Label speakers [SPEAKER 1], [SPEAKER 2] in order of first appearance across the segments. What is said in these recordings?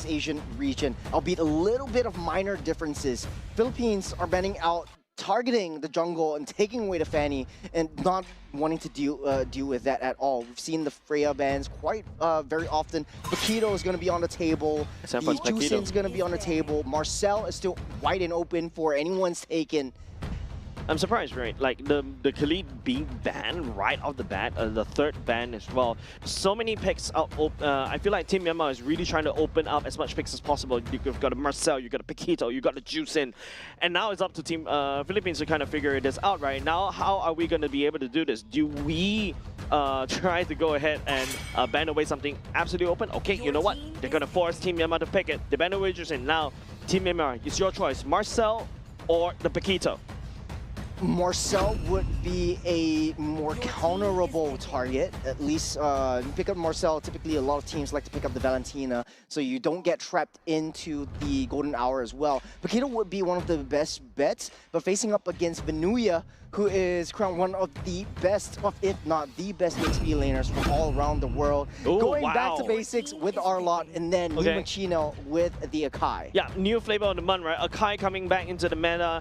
[SPEAKER 1] Asian region, albeit a little bit of minor differences. Philippines are banning out targeting the jungle and taking away the Fanny and not wanting to deal with that at all. We've seen the Freya bans quite very often. Paquito is going to be on the table. The Jusin's going to be on the table. Marcel is still wide and open for anyone's taken.
[SPEAKER 2] I'm surprised, right? Like the Khalid being banned right off the bat, the third ban as well. So many picks out. I feel like Team Myanmar is really trying to open up as much picks as possible. You've got a Marcel, you've got a Paquito, you've got the Jusin, and now it's up to Team Philippines to kind of figure this out, right? Now, how are we going to be able to do this? Do we try to go ahead and ban away something absolutely open? Okay, you know what? They're going to force Team Myanmar to pick it. They ban away Jusin. Now, Team Myanmar, it's your choice. Marcel or the Paquito?
[SPEAKER 1] Marcel would be a more counterable target. At least you pick up Marcel, typically a lot of teams like to pick up the Valentina, so you don't get trapped into the golden hour as well. Paquito would be one of the best bets, but facing up against Venuya, who is crowned one of the best, if not the best XP laners from all around the world.
[SPEAKER 2] Ooh,
[SPEAKER 1] going back to basics with Arlott and then New Machino with the Akai.
[SPEAKER 2] Yeah, new flavor of the month, right? Akai coming back into the meta.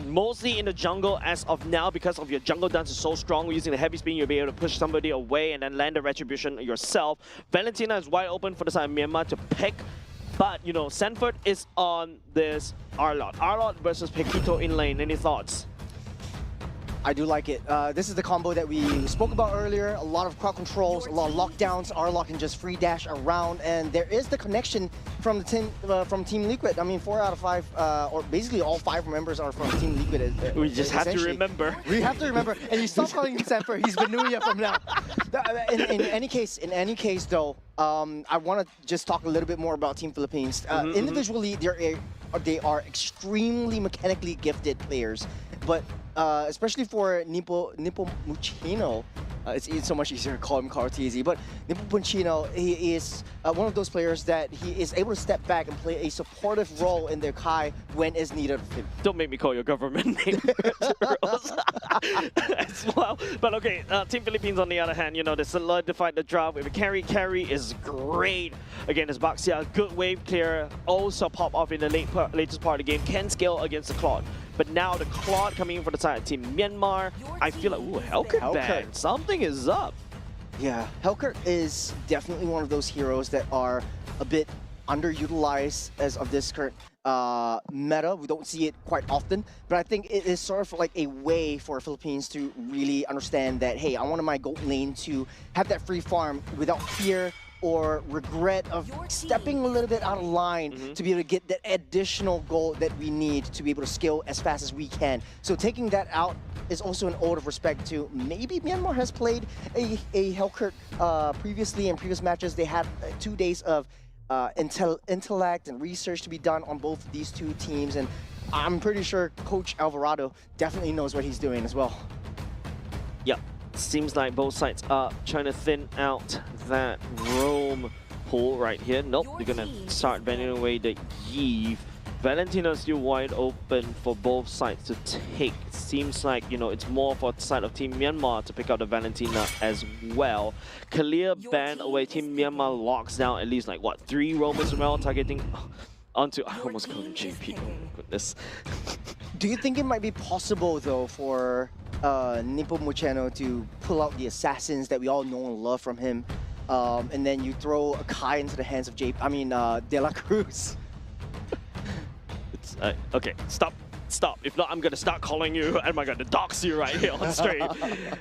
[SPEAKER 2] Mostly in the jungle as of now because of your jungle dance is so strong. Using the heavy spin, you'll be able to push somebody away and then land the retribution yourself. Valentina is wide open for the side of Myanmar to pick. But, you know, Sanford is on this Arlott. Arlott versus Paquito in lane. Any thoughts?
[SPEAKER 1] I do like it. This is the combo that we spoke about earlier. A lot of crowd controls, a lot of lockdowns. Arlott can just free dash around, and there is the connection from the Team Liquid. I mean, 4 out of 5, or basically all 5 members are from Team Liquid.
[SPEAKER 2] We just have to remember.
[SPEAKER 1] We have to remember, and you stop calling him Sanford. He's Venuya from now. In any case, though, I want to just talk a little bit more about Team Philippines. Individually, they are extremely mechanically gifted players, but especially for Nipo Muchino, it's so much easier to call him Cartesi, but Nipo Muchino, he is one of those players that he is able to step back and play a supportive role in their Kai when is needed of him.
[SPEAKER 2] Don't make me call your government name as well. But okay, Team Philippines on the other hand, you know, they solidified the draft with a carry. Carry is great. Again, this Baxia, good wave clear, also pop off in the latest part of the game, can scale against the Claude. But now the Claude coming in for the side of Team Myanmar, I feel like, ooh, Helkert ban. Something is up.
[SPEAKER 1] Yeah, Helkert is definitely one of those heroes that are a bit underutilized as of this current meta. We don't see it quite often, but I think it is sort of like a way for Philippines to really understand that, hey, I wanted my gold lane to have that free farm without fear or regret of stepping a little bit out of line to be able to get that additional gold that we need to be able to scale as fast as we can. So taking that out is also an ode of respect to maybe Myanmar has played a Helkert previously in previous matches. They had 2 days of intellect and research to be done on both of these two teams, and I'm pretty sure Coach Alvarado definitely knows what he's doing as well.
[SPEAKER 2] Yep. Seems like both sides are trying to thin out that roam pool right here. Nope, they're gonna start banning away the Eve. Valentina's still wide open for both sides to take. Seems like, you know, it's more for the side of Team Myanmar to pick up the Valentina as well. Clear ban away. Team Myanmar locks down at least like, what, 3 roamers as well, targeting onto, I almost called him JP, oh my goodness.
[SPEAKER 1] Do you think it might be possible, though, for Nipo Muchino to pull out the assassins that we all know and love from him, and then you throw a Kai into the hands of De La Cruz?
[SPEAKER 2] It's, okay, stop. If not, I'm gonna start calling you and I'm gonna dox you right here on stream.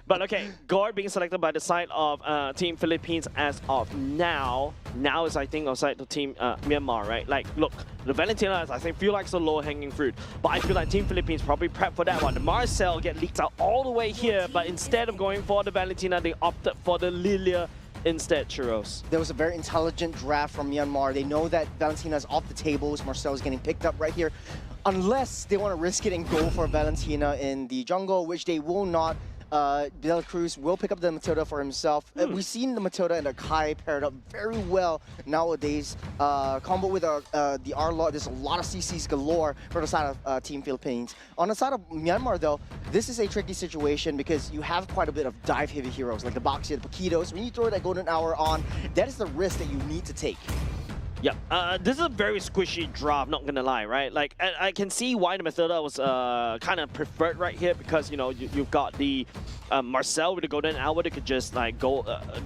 [SPEAKER 2] But okay, Gore being selected by the side of Team Philippines as of now. Now is, I think, on side of Team Myanmar, right? Like, look, the Valentina is, I think, feel like it's a low-hanging fruit. But I feel like Team Philippines probably prepped for that one. The Marcel get leaked out all the way here, but instead of going for the Valentina, they opted for the Lilia instead, Churros.
[SPEAKER 1] There was a very intelligent draft from Myanmar. They know that Valentina is off the tables. Marcel is getting picked up right here. Unless they want to risk it and go for Valentina in the jungle, which they will not. De La Cruz will pick up the Matilda for himself. We've seen the Matilda and the Kai paired up very well nowadays. Combo with the Arlott, there's a lot of CCs galore for the side of Team Philippines. On the side of Myanmar, though, this is a tricky situation because you have quite a bit of dive-heavy heroes like the Baxia, the Paquitos. When you throw that golden hour on, that is the risk that you need to take.
[SPEAKER 2] Yep. This is a very squishy draft, not gonna lie, right? Like, I can see why the Mathilda was kind of preferred right here because, you know, you've got the Marcel with the Golden Hour that could just, like, go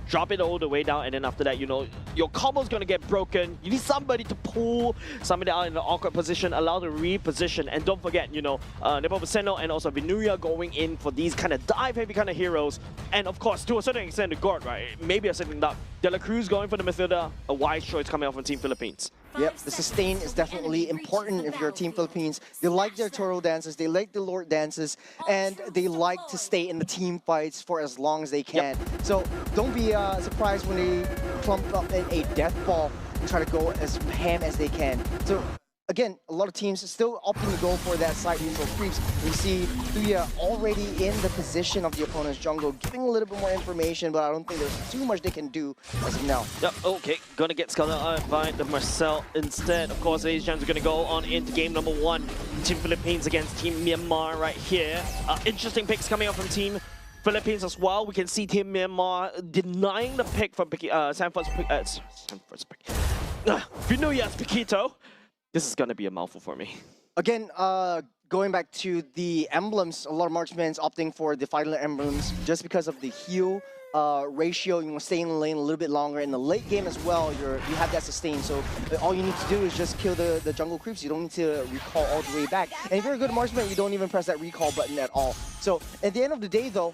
[SPEAKER 2] drop it all the way down, and then after that, you know, your combo's gonna get broken. You need somebody to pull somebody out in an awkward position, allow the reposition, and don't forget, you know, Nepomuceno and also Vinuya going in for these kind of dive-heavy kind of heroes, and of course, to a certain extent, the Gord, right? Maybe a sitting duck. De La Cruz going for the Mathilda, a wise choice coming out from Team Philippines.
[SPEAKER 1] Yep, the sustain is definitely important if you're Team Philippines. They like their turtle dances, they like the Lord dances, and they like to stay in the team fights for as long as they can.
[SPEAKER 2] Yep.
[SPEAKER 1] So don't be surprised when they clump up in a death ball and try to go as ham as they can. So again, a lot of teams are still opting to go for that side neutral creeps. We see Tuya already in the position of the opponent's jungle, giving a little bit more information, but I don't think there's too much they can do as of now.
[SPEAKER 2] Yep, okay, gonna get scouted out by the Marcel instead. Of course, these gems are gonna go on into game number 1. Team Philippines against Team Myanmar right here. Interesting picks coming up from Team Philippines as well. We can see Team Myanmar denying the pick from Sanford's pick. Vinuya's Piquito. This is gonna be a mouthful for me.
[SPEAKER 1] Again, going back to the emblems, a lot of marksmen opting for the final emblems just because of the heal ratio. You want to stay in the lane a little bit longer. In the late game as well, you have that sustain. So all you need to do is just kill the jungle creeps. You don't need to recall all the way back. And if you're a good marksman, you don't even press that recall button at all. So at the end of the day, though,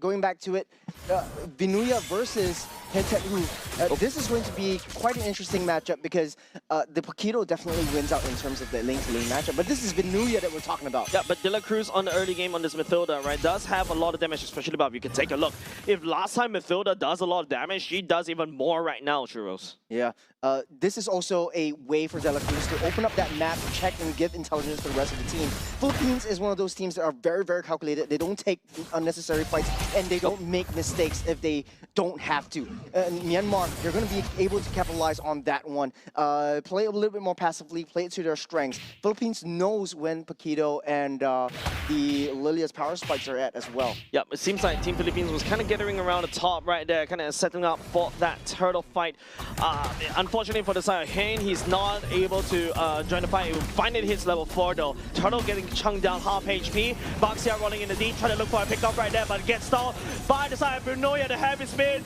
[SPEAKER 1] going back to it, Vinuya versus Hentetru, this is going to be quite an interesting matchup because the Paquito definitely wins out in terms of the lane-to-lane matchup. But this is Vinuya that we're talking about.
[SPEAKER 2] Yeah, but De La Cruz on the early game on this Mathilda, right, does have a lot of damage, especially above. You can take a look. If last time Mathilda does a lot of damage, she does even more right now, Churros.
[SPEAKER 1] Yeah. This is also a way for De La Cruz to open up that map, check, and give intelligence to the rest of the team. Philippines is one of those teams that are very, very calculated. They don't take unnecessary fights, and they don't make mistakes if they don't have to. Myanmar, they're going to be able to capitalize on that one. Play a little bit more passively, play it to their strengths. Philippines knows when Paquito and the Lilia's power spikes are at as well.
[SPEAKER 2] Yep, it seems like Team Philippines was kind of getting around the top right there, kind of setting up for that turtle fight. Unfortunately for the side of Hane, he's not able to join the fight. Finally hits level 4 though. Turtle getting chunked down half HP. Baxia rolling in the deep, trying to look for a pickup right there, but gets stalled by the side of Brunoya, the heavy spin.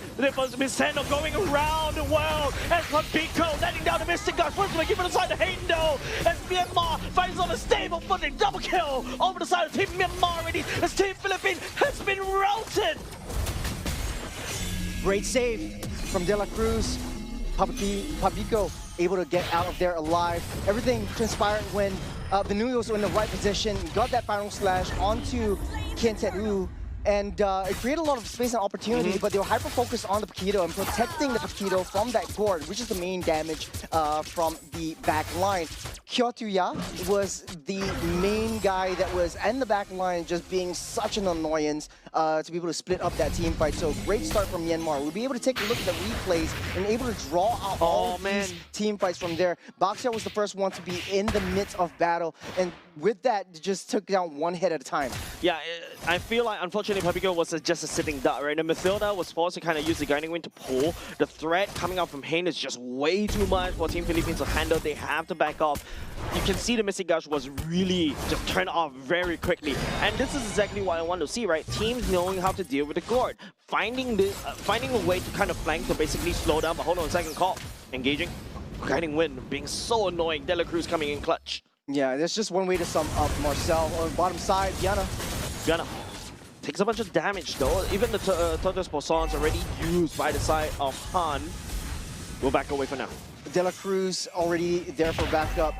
[SPEAKER 2] Viceno going around the world. And Pico letting down the Mystic Gush. First one, give it aside to Hayden though. As Myanmar finds on a stable footing. Double kill over the side of Team Myanmar already. As Team Philippines has been routed.
[SPEAKER 1] Great save from De La Cruz. Papico able to get out of there alive. Everything transpired when Vinuya was in the right position, got that final slash onto Kentetru, and it created a lot of space and opportunity, but they were hyper-focused on the Paquito and protecting the Paquito from that Gord, which is the main damage from the back line. Kyotuya was the main guy that was in the back line, just being such an annoyance to be able to split up that team fight. So great start from Myanmar. We'll be able to take a look at the replays and able to draw out all these team fights from there. Baxia was the first one to be in the midst of battle, and with that, just took down one hit at a time.
[SPEAKER 2] Yeah, I feel like, unfortunately, Papico was just a sitting duck, right? And Mathilda was forced to kind of use the Guiding Wind to pull. The threat coming out from Hane is just way too much for Team Philippines to handle. They have to back off. You can see the Mystic Gush was really just turned off very quickly. And this is exactly what I want to see, right? Teams knowing how to deal with the Gord. Finding a way to kind of flank to basically slow down. But hold on a second, call. Engaging. Guiding Wind being so annoying. De La Cruz coming in clutch.
[SPEAKER 1] Yeah, there's just one way to sum up Marcel. On the bottom side, Viana
[SPEAKER 2] takes a bunch of damage though. Even the Toto's Poisson's already used by the side of Han. We'll back away for now.
[SPEAKER 1] De La Cruz already there for backup.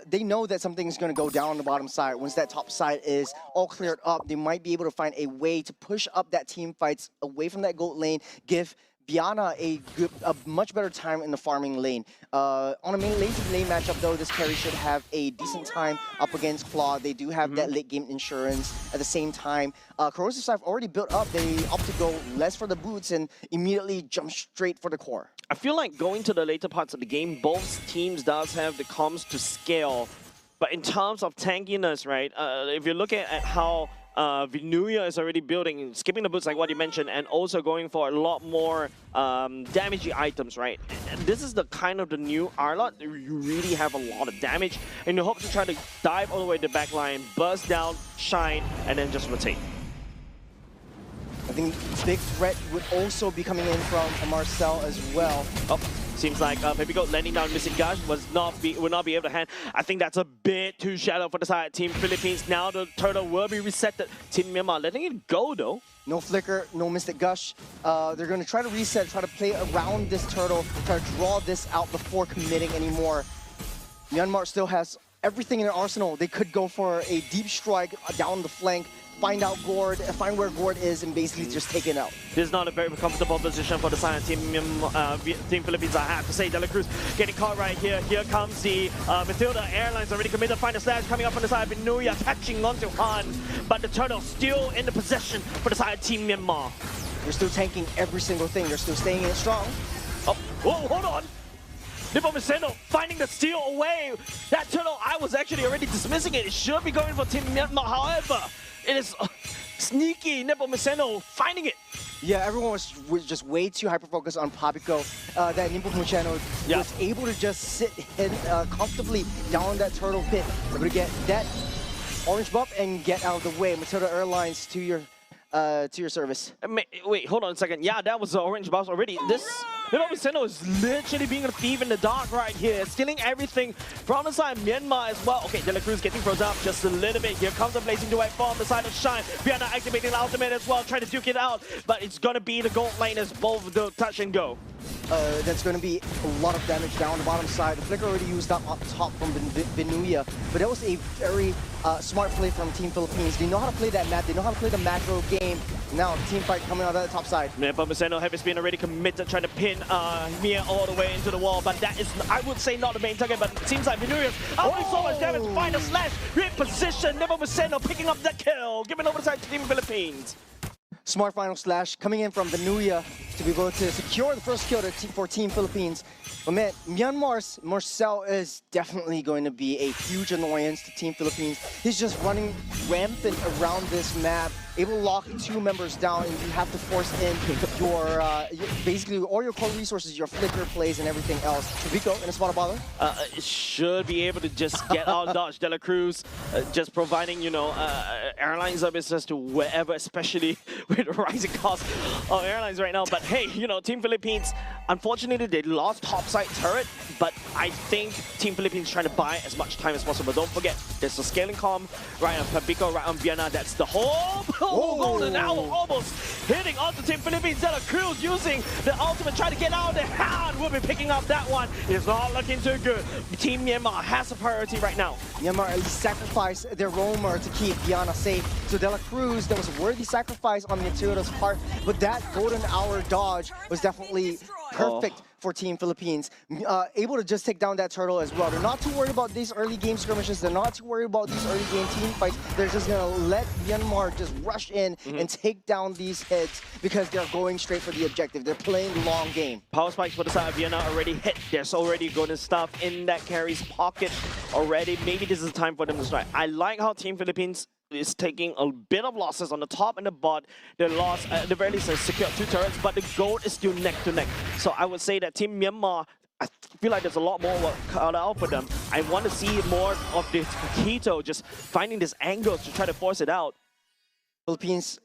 [SPEAKER 1] They know that something's going to go down on the bottom side. Once that top side is all cleared up, they might be able to find a way to push up that team fights away from that gold lane, give Viana a much better time in the farming lane. On a main lane-to-lane matchup, though, this carry should have a decent time up against Claw. They do have that late-game insurance at the same time. Corrosive Scythe already built up. They opt to go less for the boots and immediately jump straight for the core.
[SPEAKER 2] I feel like going to the later parts of the game, both teams does have the comms to scale. But in terms of tankiness, right, if you look at how Vinuya is already building, skipping the boots like what you mentioned, and also going for a lot more damagey items, right? And this is the kind of the new Arlot. You really have a lot of damage, and you hope to try to dive all the way to the back line, burst down, shine, and then just rotate.
[SPEAKER 1] I think big threat would also be coming in from Marcel as well.
[SPEAKER 2] Oh, seems like Papico landing down missing Gush will not be able to hand. I think that's a bit too shallow for the side of Team Philippines. Now the turtle will be reset. Team Myanmar letting it go though.
[SPEAKER 1] No flicker, no Mystic Gush. They're going to try to reset, try to play around this turtle, try to draw this out before committing anymore. Myanmar still has everything in their arsenal. They could go for a deep strike down the flank, find out Gord, find where Gord is, and basically just take it out.
[SPEAKER 2] This is not a very comfortable position for the side of Team Philippines, I have to say. De La Cruz getting caught right here. Here comes the Matilda Airlines already committed. Find a slash coming up on the side of Vinuya, catching onto Han. But the turtle still in the possession for the side of Team Myanmar.
[SPEAKER 1] They're still tanking every single thing. They're still staying in it strong.
[SPEAKER 2] Oh, whoa, hold on. Nippo Viceno finding the steal away. That turtle, I was actually already dismissing it. It should be going for Team Myanmar. However, it is sneaky Nippo Viceno finding it.
[SPEAKER 1] Yeah, everyone was just way too hyper-focused on Papico. That Nippo Viceno was able to just sit comfortably down that turtle pit. Able to get that orange buff and get out of the way. Matilda Airlines to your service.
[SPEAKER 2] Wait, hold on a second. Yeah, that was the orange buff already. This Nippo Viceno is literally being a thief in the dark right here, stealing everything from the side of Myanmar as well. Okay, De La Cruz getting frozen up just a little bit. Here comes the blazing duet from the side of Shine. Vienna activating the ultimate as well, trying to duke it out, but it's gonna be the gold lane as both the touch and go.
[SPEAKER 1] That's going to be a lot of damage down the bottom side. The flicker already used up top from Vinuya, but that was a very smart play from Team Philippines. They know how to play that map. They know how to play the macro game. Now, team fight coming out of the top side.
[SPEAKER 2] Nippo Viceno heavy spin already committed, trying to pin Mia all the way into the wall, but that is, I would say, not the main target, but it seems like Vinuya's only so much damage to find a slash. Reposition, Nippo Viceno picking up that kill, giving over the side to Team Philippines.
[SPEAKER 1] Smart final slash coming in from Vinuya to be able to secure the first kill for Team Philippines. But man, Myanmar's Marcel is definitely going to be a huge annoyance to Team Philippines. He's just running rampant around this map, able to lock two members down, and you have to force in your basically all your core resources, your flicker plays, and everything else. Vico in a spot of bother?
[SPEAKER 2] Should be able to just get out dodge. De La Cruz just providing, you know, airline services to wherever, especially with the rising cost of airlines right now. But hey, you know, Team Philippines, unfortunately, they lost topside turret, but I think Team Philippines trying to buy as much time as possible. Don't forget, there's a scaling comb right on Papico, right on Vienna. That's the whole golden hour almost hitting onto Team Philippines. De La Cruz using the ultimate, trying to get out of there. Han will be picking up that one. It's not looking too good. Team Myanmar has a priority right now.
[SPEAKER 1] Myanmar at least sacrificed their roamer to keep Vienna safe. So De La Cruz, that was a worthy sacrifice on Matilda's part, but that golden hour dodge was definitely perfect for Team Philippines. Able to just take down that turtle as well. They're not too worried about these early game skirmishes. They're not too worried about these early game team fights. They're just going to let Myanmar just rush in and take down these heads because they're going straight for the objective. They're playing the long game.
[SPEAKER 2] Power spikes for the side of Vienna already hit. There's already golden stuff in that carry's pocket already. Maybe this is the time for them to strike. I like how Team Philippines is taking a bit of losses on the top and the bot. They lost, at the very least, they secured 2 turrets, but the gold is still neck to neck. So I would say that Team Myanmar, I feel like there's a lot more work cut out for them. I want to see more of this Keto just finding this angle to try to force it out.
[SPEAKER 1] Philippines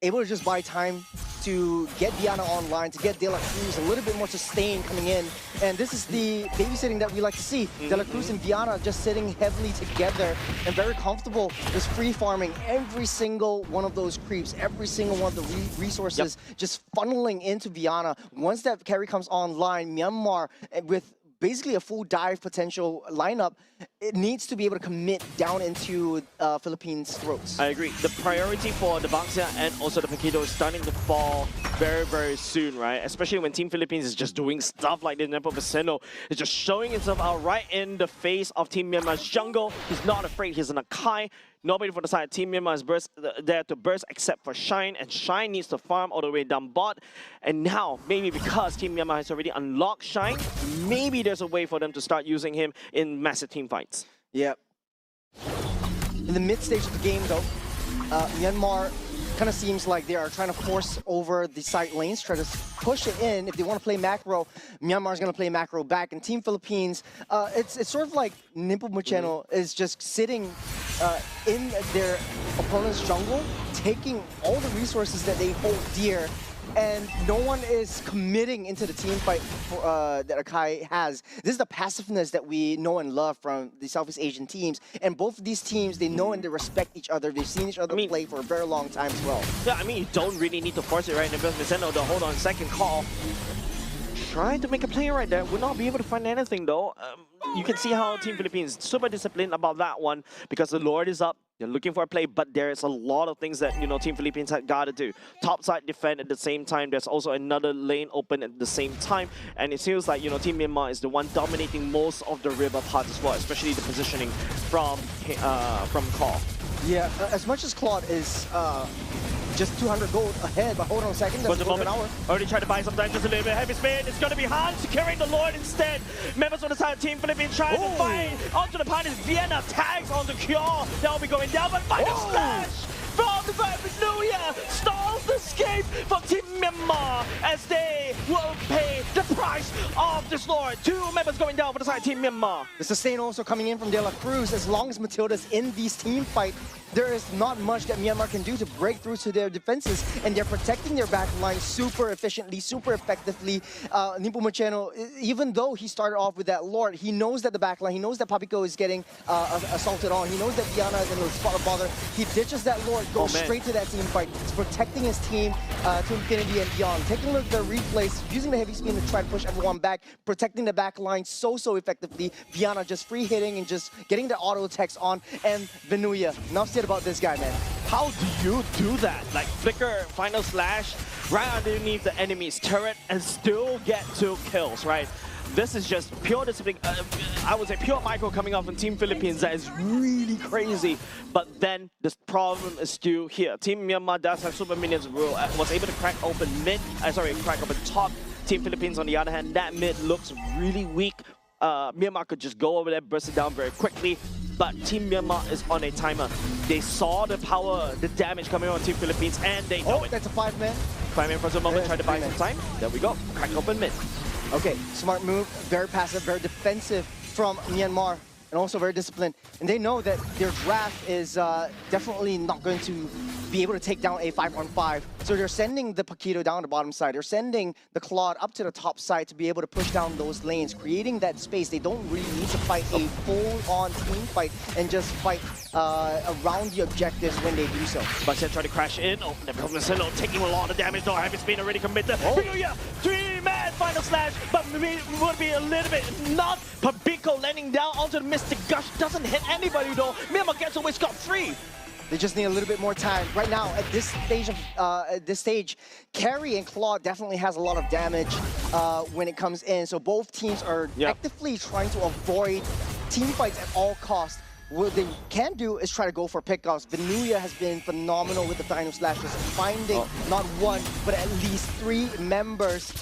[SPEAKER 1] able to just buy time to get Vienna online, to get De La Cruz a little bit more sustained coming in. And this is the babysitting that we like to see. De La Cruz and Vienna just sitting heavily together and very comfortable, just free farming every single one of those creeps, every single one of the resources just funneling into Vienna. Once that carry comes online, Myanmar with basically a full dive potential lineup, it needs to be able to commit down into Philippines' throats.
[SPEAKER 2] I agree. The priority for the Bangsia and also the Paquito is starting to fall very, very soon, right? Especially when Team Philippines is just doing stuff like the Nippo Viceno. It's just showing himself out right in the face of Team Myanmar's jungle. He's not afraid. He's an Akai. Nobody for the side. Team Myanmar is there to burst except for Shine, and Shine needs to farm all the way down bot. And now, maybe because Team Myanmar has already unlocked Shine, maybe there's a way for them to start using him in massive team fights.
[SPEAKER 1] Yeah. In the mid stage of the game, though, Myanmar kind of seems like they are trying to force over the side lanes, try to push it in. If they want to play macro, Myanmar's going to play macro back. And Team Philippines, it's sort of like Nimpo Mucheno is just sitting in their opponent's jungle, taking all the resources that they hold dear, and no one is committing into the team fight that Akai has. This is the passiveness that we know and love from the Southeast Asian teams. And both of these teams, they know and they respect each other. They've seen each other play for a very long time as well.
[SPEAKER 2] Yeah, I mean, you don't really need to force it, right? Because Viceno, the hold on second call. Trying to make a play right there. Will not be able to find anything though. You can see how Team Philippines super disciplined about that one because the Lord is up. They're looking for a play, but there's a lot of things that, you know, Team Philippines had got to do. Topside defend at the same time. There's also another lane open at the same time. And it feels like, you know, Team Myanmar is the one dominating most of the river parts as well, especially the positioning from Claw.
[SPEAKER 1] Yeah, as much as Claude is just 200 gold ahead, but hold on a second, there's an hour.
[SPEAKER 2] Already tried to buy some time, just a little bit heavy spin. It's going to be Han securing the Lord instead. Members on the side of Team Philippines trying to fight onto the party. Vienna tags onto Cure. They'll be going down, but final slash from the side of New Year stalls the escape from Team Myanmar as they will pay the price of this Lord. 2 members going down for the side of Team Myanmar.
[SPEAKER 1] The sustain also coming in from De La Cruz. As long as Matilda's in these team fight, there is not much that Myanmar can do to break through to their defenses, and they're protecting their back line super efficiently, super effectively. Nimpo Mucheno, even though he started off with that Lord, he knows that the back line, he knows that Papico is getting assaulted on, he knows that Diana is in the spot of bother. He ditches that Lord, goes straight to that team fight. He's protecting his team to infinity and beyond. Taking a look at the replays, using the heavy spin to try to push everyone back, protecting the back line so effectively. Diana just free hitting and just getting the auto attacks on, and Venuya. Enough said about this guy, man.
[SPEAKER 2] How do you do that? Like flicker, final slash, right underneath the enemy's turret and still get 2 kills, right? This is just pure discipline. I would say pure micro coming off from Team Philippines that is really crazy. But then this problem is still here. Team Myanmar does have super minions, was able to crack open mid, crack open top. Team Philippines on the other hand, that mid looks really weak. Myanmar could just go over there, burst it down very quickly. But Team Myanmar is on a timer. They saw the power, the damage coming on Team Philippines, and they know it.
[SPEAKER 1] That's a 5-man.
[SPEAKER 2] 5-man for the moment, try to buy some time. There we go, crack open mid.
[SPEAKER 1] Okay, smart move, very passive, very defensive from Myanmar, and also very disciplined. And they know that their draft is definitely not going to be able to take down a 5-on-5. So they're sending the Paquito down the bottom side. They're sending the Claude up to the top side to be able to push down those lanes, creating that space. They don't really need to fight a full-on team fight and just fight around the objectives when they do so.
[SPEAKER 2] But try to crash in. Oh, Nebuchadnezzar taking a lot of damage. No, heavy spin already committed. 3-man final slash, but would be a little bit not. Pabico landing down onto the Mystic Gush. Doesn't hit anybody though. Myanmar gets away, got 3.
[SPEAKER 1] They just need a little bit more time. Right now, at this stage, Carry and Claude definitely has a lot of damage when it comes in. So both teams are actively trying to avoid team fights at all costs. What they can do is try to go for pickoffs. Venuya has been phenomenal with the final slashes, finding not 1, but at least 3 members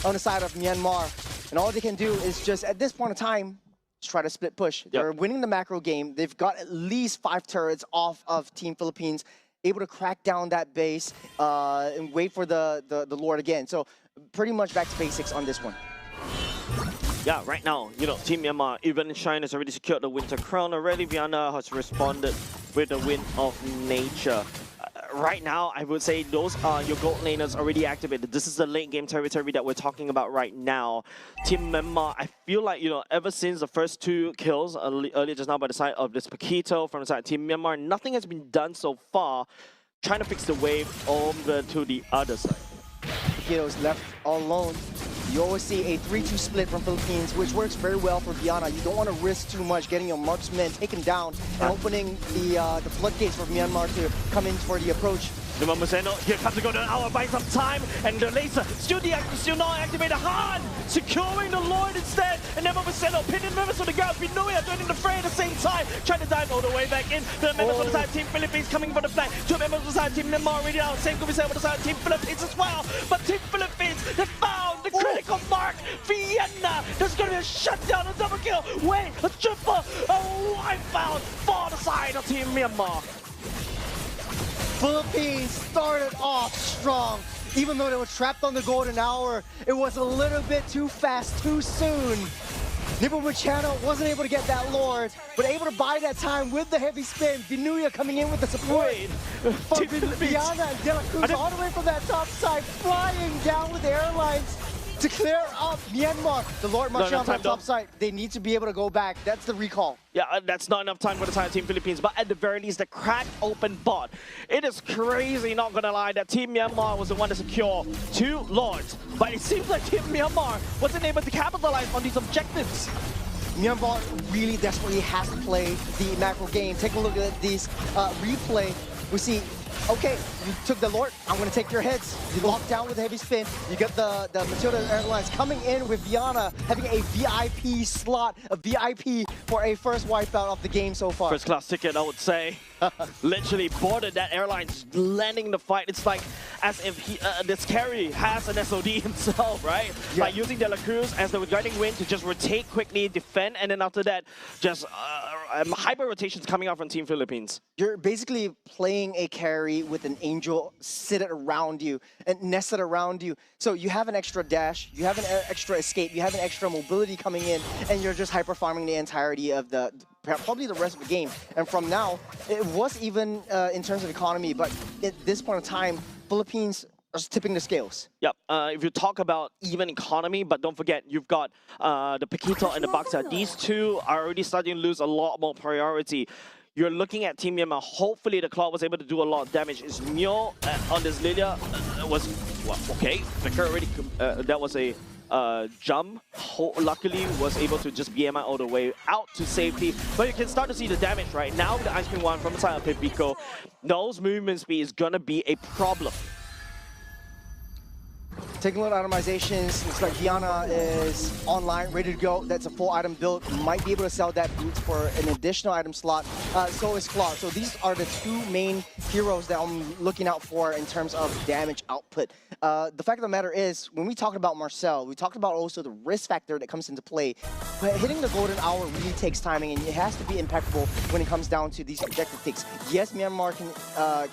[SPEAKER 1] on the side of Myanmar. And all they can do is just, at this point in time, try to split push. They're winning the macro game. They've got at least 5 turrets off of Team Philippines, able to crack down that base and wait for the Lord again. So pretty much back to basics on this one.
[SPEAKER 2] Yeah, right now, you know, Team Myanmar, even Shine has already secured the Winter Crown already. Vienna has responded with the Wind of Nature. Right now, I would say those are your gold laners already activated. This is the late game territory that we're talking about right now. Team Myanmar, I feel like, you know, ever since the first 2 kills earlier just now by the side of this Paquito from the side of Team Myanmar, nothing has been done so far trying to fix the wave over to the other side.
[SPEAKER 1] Paquito's left all alone. You always see a 3-2 split from Philippines, which works very well for Diana. You don't want to risk too much getting your marksmen taken down and opening the floodgates for Myanmar to come in for the approach.
[SPEAKER 2] Nebuchadnezzar, here comes the golden hour, buying some time, and the laser still not activated. Han securing the Lord instead, and Nebuchadnezzar pinning members of the ground. Venuya joining the fray at the same time, trying to dive all the way back in. The members of the side Team Philippines coming for the flank. 2 members of the side Team Myanmar already out. Same could be said with the side Team Philippines as well. But Team Philippines, they found the critical mark. Vienna, there's going to be a shutdown, a double kill. Wait, a triple, a wipe out for the side of Team Myanmar.
[SPEAKER 1] Philippines started off strong. Even though they were trapped on the golden hour, it was a little bit too fast, too soon. Nepomuceno wasn't able to get that Lord, but able to buy that time with the heavy spin. Vinuya coming in with the support. From Viana and De La Cruz all the way from that top side, flying down with the airlines to clear up Myanmar. The Lord Marchand on the top side. They need to be able to go back. That's the recall.
[SPEAKER 2] Yeah, that's not enough time for the entire Team Philippines, but at the very least, the cracked open bot. It is crazy, not gonna lie, that Team Myanmar was the one to secure 2 Lords, but it seems like Team Myanmar wasn't able to capitalize on these objectives.
[SPEAKER 1] Myanmar really desperately has to play the macro game. Take a look at these replay. We see, okay, you took the Lord, I'm going to take your heads. You lock down with a heavy spin. You get the Matilda Airlines coming in with Viana, having a VIP slot, a VIP for a first wipeout of the game so far.
[SPEAKER 2] First class ticket, I would say. Literally boarded that airline, landing the fight. It's like as if this carry has an SOD himself, right?
[SPEAKER 1] Yeah.
[SPEAKER 2] By using De La Cruz as the guiding wind to just rotate quickly, defend, and then after that, just hyper rotations coming out from Team Philippines.
[SPEAKER 1] You're basically playing a carry with an angel seated around you and nested around you. So you have an extra dash, you have an extra escape, you have an extra mobility coming in, and you're just hyper farming the entirety of probably the rest of the game. And from now, it was even in terms of economy, but at this point in time, Philippines are tipping the scales.
[SPEAKER 2] Yep, if you talk about even economy, but don't forget, you've got the Paquito and the Baksa. These two are already starting to lose a lot more priority. You're looking at Team Myanmar. Hopefully the Claw was able to do a lot of damage. Is Myo on this Lilia was, well, okay, Vicar already, that was a jump. Luckily was able to just BMI all the way out to safety. But you can start to see the damage right now with the Ice Cream 1 from the side of Pipico. Those movement speed is gonna be a problem.
[SPEAKER 1] Taking a look at itemizations, looks like Viana is online, ready to go. That's a full item build. Might be able to sell that boot for an additional item slot. So is Claw. So these are the 2 main heroes that I'm looking out for in terms of damage output. The fact of the matter is, when we talk about Marcel, we talked about also the risk factor that comes into play. But hitting the golden hour really takes timing, and it has to be impeccable when it comes down to these objective picks. Yes, Myanmar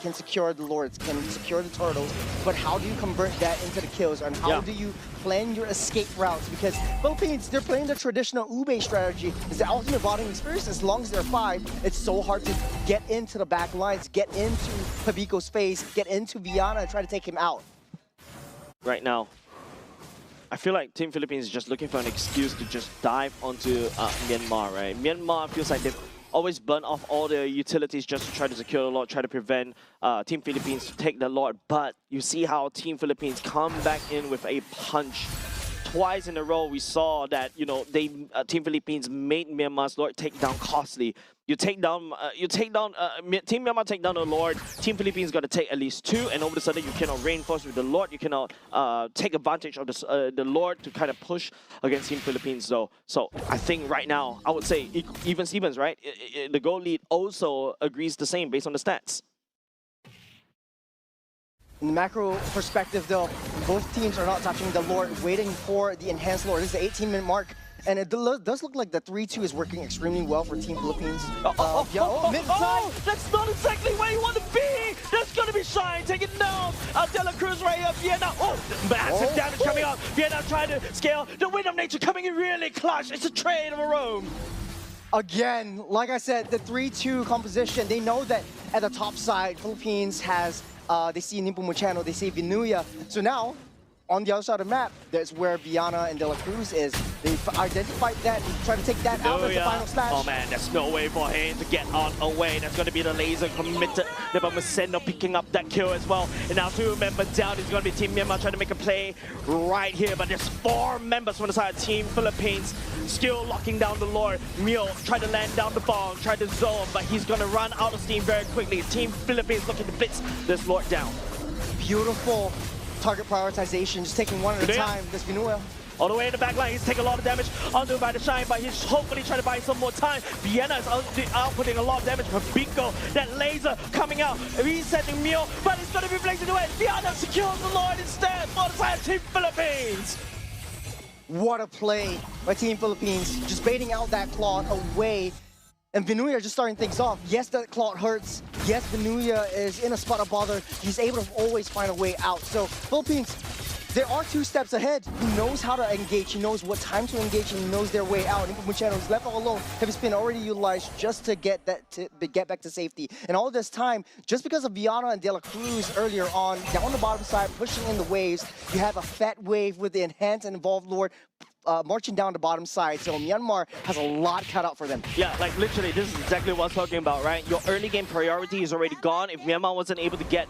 [SPEAKER 1] can secure the Lords, can secure the turtles, but how do you convert that into the kills, and how do you plan your escape routes? Because Philippines, they're playing the traditional Ube strategy. It's the ultimate botting experience. As long as they're 5, it's so hard to get into the back lines, get into Pabico's face, get into Viana and try to take him out.
[SPEAKER 2] Right now, I feel like Team Philippines is just looking for an excuse to just dive onto Myanmar, right? Myanmar feels like they've always burn off all their utilities just to try to secure the Lord, try to prevent Team Philippines to take the Lord. But you see how Team Philippines come back in with a punch. Twice in a row, we saw that, you know, Team Philippines made Myanmar's Lord take down costly. Team Myanmar take down the Lord. Team Philippines got to take at least 2, and all of a sudden you cannot reinforce with the Lord. You cannot take advantage of the Lord to kind of push against Team Philippines. So I think right now, I would say even Stevens, right? The goal lead also agrees the same based on the stats.
[SPEAKER 1] In the macro perspective, though, both teams are not touching the Lord, waiting for the enhanced Lord. This is the 18-minute mark, and it does look like the 3-2 is working extremely well for Team Philippines.
[SPEAKER 2] That's not exactly where you want to be! That's gonna be Shine taking down De La Cruz right here. Vienna, massive damage coming out. Vienna trying to scale. The Wind of Nature coming in really clutch. It's a trade of a roam.
[SPEAKER 1] Again, like I said, the 3-2 composition, they know that at the top side, Philippines has they see Nepomuceno, they see Vinuya. So now, on the other side of the map, that's where Viana and De La Cruz is. They've identified that, try to take that out as the final slash.
[SPEAKER 2] Oh man, there's no way for him to get on away. That's going to be the laser committed. Nepomuceno picking up that kill as well. And now 2 members down is going to be Team Myanmar trying to make a play right here. But there's 4 members from the side of Team Philippines still locking down the Lord. Mio tried to land down the bomb, tried to zone, but he's going to run out of steam very quickly. Team Philippines looking to blitz this Lord down. Beautiful
[SPEAKER 1] Target prioritization, just taking one at a time. This Vinuya.
[SPEAKER 2] All the way in the back line, he's taking a lot of damage onto by the Shine, but he's hopefully trying to buy some more time. Vienna is outputting a lot of damage for Bingo. That laser coming out, resetting Mio, but it's going to be blazing away. Vienna secures the Lord instead for the side of Team Philippines.
[SPEAKER 1] What a play by Team Philippines, just baiting out that Claw away. And Vinuya just starting things off. Yes, that Claude hurts. Yes, Vinuya is in a spot of bother. He's able to always find a way out. So Philippines, there are 2 steps ahead. He knows how to engage. He knows what time to engage, and he knows their way out. And Muchano is left all alone. Heavy spin already utilized just to get get back to safety. And all this time, just because of Viana and De La Cruz earlier on, down the bottom side, pushing in the waves, you have a fat wave with the enhanced and involved Lord marching down the bottom side. So Myanmar has a lot cut out for them.
[SPEAKER 2] Yeah, like literally, this is exactly what I was talking about, right? Your early game priority is already gone. If Myanmar wasn't able to get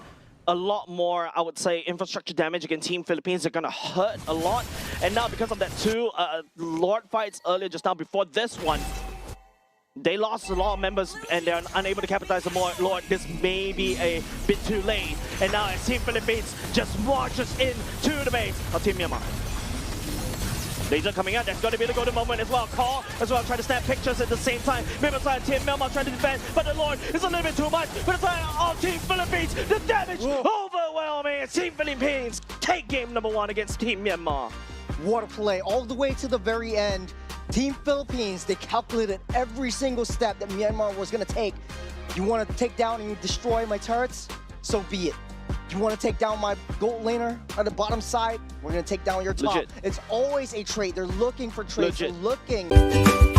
[SPEAKER 2] a lot more, I would say, infrastructure damage against Team Philippines, they're gonna hurt a lot. And now because of that 2 Lord fights earlier just now before this one, they lost a lot of members and they're unable to capitalize on more. Lord, this may be a bit too late. And now as Team Philippines just marches in to the base of Team Myanmar. Laser coming out, that's going to be the golden moment as well. Call as well, trying to snap pictures at the same time. Myanmar side, Team Myanmar trying to defend, but the Lord is a little bit too much. But the side of Team Philippines, the damage overwhelming. Team Philippines take game number 1 against Team Myanmar.
[SPEAKER 1] What a play, all the way to the very end. Team Philippines, they calculated every single step that Myanmar was going to take. You want to take down and destroy my turrets? So be it. You want to take down my gold laner on the bottom side? We're going to take down your top.
[SPEAKER 2] Legit.
[SPEAKER 1] It's always a trade. They're looking for trades.
[SPEAKER 2] Legit.
[SPEAKER 1] They're looking.